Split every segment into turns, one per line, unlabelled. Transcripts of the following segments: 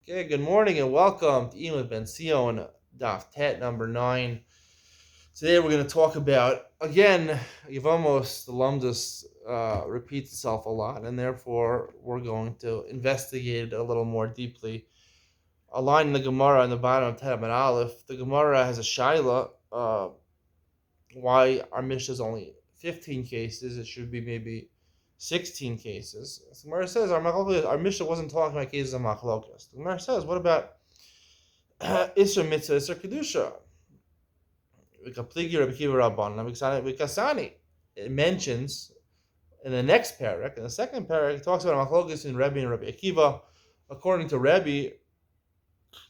Okay, good morning and welcome to Iyun with Benzion, Daf Tet number 9. Today we're going to talk about, again, Yevamos, the Lumdus repeats itself a lot, and therefore we're going to investigate it a little more deeply. A line in the Gemara on the bottom of Tet and Aleph, the Gemara has a shaila, why our Mishnah is only 15 cases, it should be maybe 16 cases. So Gemara says our Mishnah wasn't talking about cases of machlokas. The Gemara says, what about Isra Mitzvah, Isra Kedusha? It mentions in the next parak, in the second parak, it talks about machlokas in Rebbe and Rabbi Akiva. According to the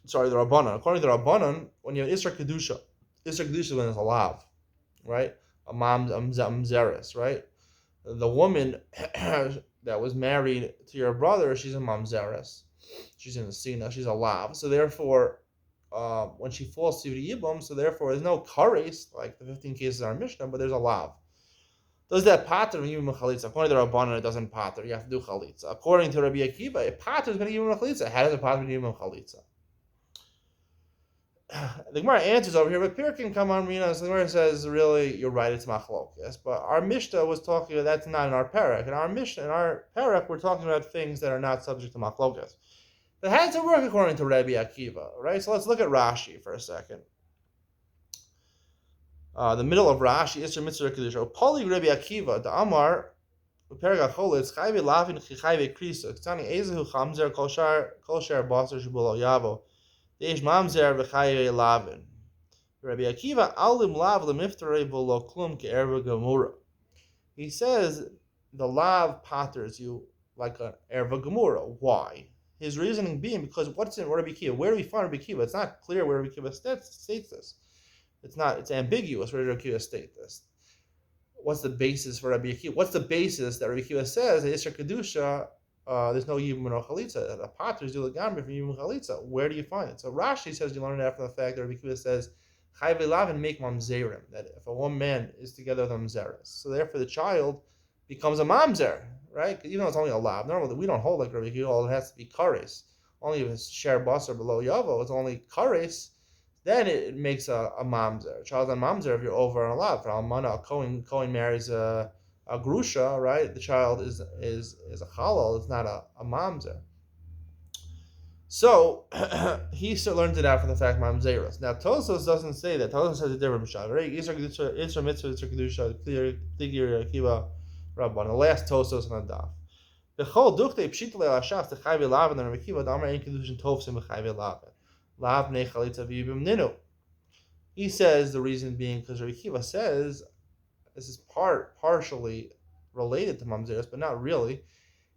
Rabbanan. According to the Rabbanan, when you have Isra Kedusha is when it's a lav, right? A mamzeres, right? The woman that was married to your brother, she's a mamzeres. She's in the sina, she's a lav. So therefore, when she falls to the yibum, so therefore there's no kares, like the 15 cases in our Mishnah, but there's a lav. Does that pater when you chalitza? According to the Rabbanan, it doesn't pater. You have to do chalitza. According to Rabbi Akiva, it paters when you chalitza. How does it pater when you chalitza? The Gemara answers over here, but Pirkin come on, so the Gemara says, really, you're right, it's machlokas. But our Mishnah was talking about, that's not in our parak. In our Mishnah, in our parak, we're talking about things that are not subject to machlokas. But how does it work according to Rabbi Akiva, right? So let's look at Rashi for a second. The middle of Rashi, Isra Mitzvah Kedusha. Poli Rabbi Akiva, the Amar, Perga Cholitz, Chayve Lavin, Chayve Krisa, Ktani Ezehu Chamzer, Kol Shar Basar Shubulo Yavo. Deish mamzer v'chaye lavin. Rabbi Akiva alim lav lemiftarei v'lo klum ke'erva gemura. He says the lav paters you like an erva gemura. Why? His reasoning being because what's in Rabbi Akiva? Where do we find Rabbi Akiva? It's not clear where Rabbi Akiva states this. It's ambiguous where Rabbi Akiva states this. What's the basis for Rabbi Akiva? What's the basis that Rabbi Akiva says that Isra Kedusha? There's no Yevamos or Chalitza. The paters do Lagamri for Yevamos Chalitza. Where do you find it? So Rashi says you learn it after the fact that Rabbi Akiva says Chayve Lavin make mamzerim, that if a one man is together with mamzeres, so therefore the child becomes a mamzer, right? Even though it's only a lav. Normally we don't hold like Rabbi Akiva. All it has to be kares. Only if it's share basar below yavo, it's only kares. Then it makes a mamzer. A child's a mamzer if you're over on a lav. For almana, a Cohen marries a grusha, right? The child is a halal. It's not a mamzer. So he learns it out from the fact mamzeros. Now Tosos doesn't say that. Tosos has a different shot. Right? Isra mitzvah, Isra kedusha, clear akiva rabban. The last Tosos on the daf. The whole duchte pshitale lashaf the chayve lavin and Akiva the amar ein kedushin tovsim chayve lavin lav ne chalitza v'yibim ninu. He says the reason being because Akiva says. This is partially related to mamzeres, but not really,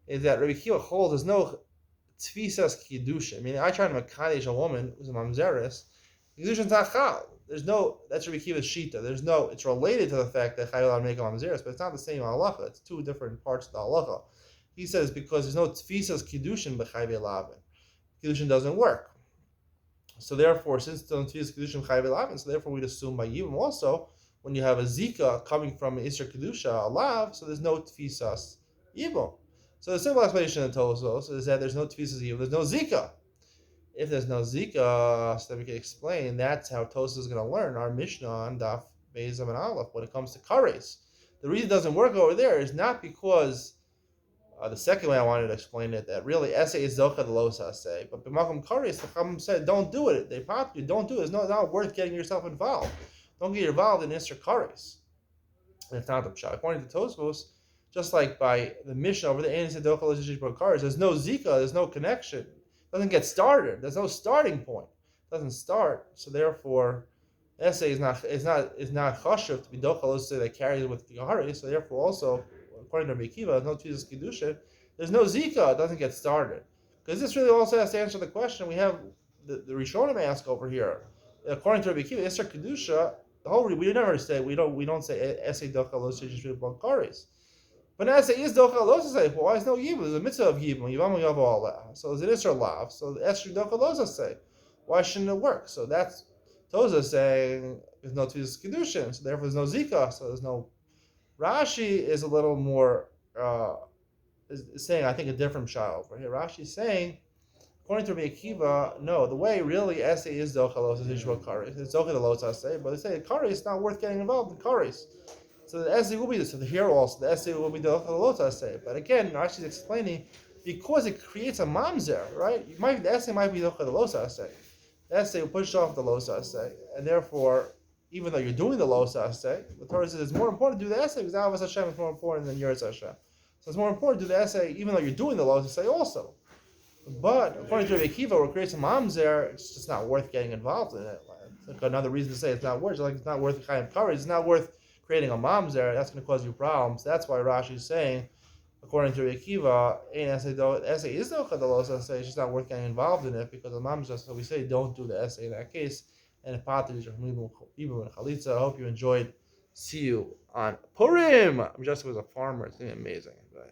is that Rabbi Akiva holds there's no tfisas kiddushin. I mean, I try to makadesh a woman who's a mamzeres, kiddushin's not chal. There's no, that's Rabbi Akiva's shita. There's no, it's related to the fact that chayil make a mamzeres, but it's not the same halacha. It's two different parts of the halacha. He says because there's no tfisas kiddushin b'chayve lavin, kiddushin doesn't work. So therefore, since the tfisas kiddushin b'chayve lavin, so therefore we'd assume by Yevamos also. When you have a zika coming from Isra Kedusha, a lav, so there's no tfisas yibum. So the simple explanation of Tosos is that there's no tfisas yibum, there's no zika. If there's no zika, so then we can explain that's how Tosos is going to learn our Mishnah on Daf Beis and Aleph when it comes to kares. The reason it doesn't work over there is not because the second way I wanted to explain it, that really essay is zocha the losa say, but b'makom kares, the Chacham said don't do it. They pop you, don't do it. It's not worth getting yourself involved. Don't get involved in Isra Kares. And it's not the pshat. According to Tosfos, just like by the Mishnah over the Kares, there's no zika, there's no connection. It doesn't get started. There's no starting point. It doesn't start. So therefore, essay is not chashuv to be dochal say that carries it with Kares. So therefore, also according to Rabbi Akiva, there's no tzizus kedusha. There's no zika. It doesn't get started. Because this really also has to answer the question we have the Rishonim ask over here. According to Rabbi Akiva, Isra Kedusha. The whole we never say we don't say essay docha lo shishis kares, but essay is docha lo say. Why is no yibum? There's a mitzvah of yibum. Yevamos yav all. So there's an isra lav. So the essay docha lo say. Why shouldn't it work? So that's Toza saying there's no tefillas kedushin. So therefore there's no zika. So there's no. Rashi is a little more is saying I think a different shah over here. Rashi is saying According to Rabbi Akiva, no. The way really essay is Zocha Losas Yishba Kares. It's Zocha the Losas say, but they say Kares is not worth getting involved in Kares. So the essay will be this. So here also the essay will be the Zocha say. But again, Rashi is explaining because it creates a mamzer, right? The essay might be Zocha the Losas say. The essay will push off the Losas say, and therefore, even though you're doing the Losas say, the Torah says it's more important to do the essay because Avos Hashem is more important than Yeretz Hashem. So it's more important to do the essay even though you're doing the Losas say also. But according to Rabbi Akiva, what creates a mamzer, it's just not worth getting involved in it. It's like another reason to say it's not worth. Like it's not worth the kind of courage. It's not worth creating a mamzer. That's going to cause you problems. That's why Rashi is saying, according to Rabbi Akiva, essay is no chadalos essay. It's just not worth getting involved in it because the mamzer. So we say don't do the essay in that case. And if patris or even chalitza. I hope you enjoyed. See you on Purim. Jessica was a farmer. It's going to be amazing. Bye.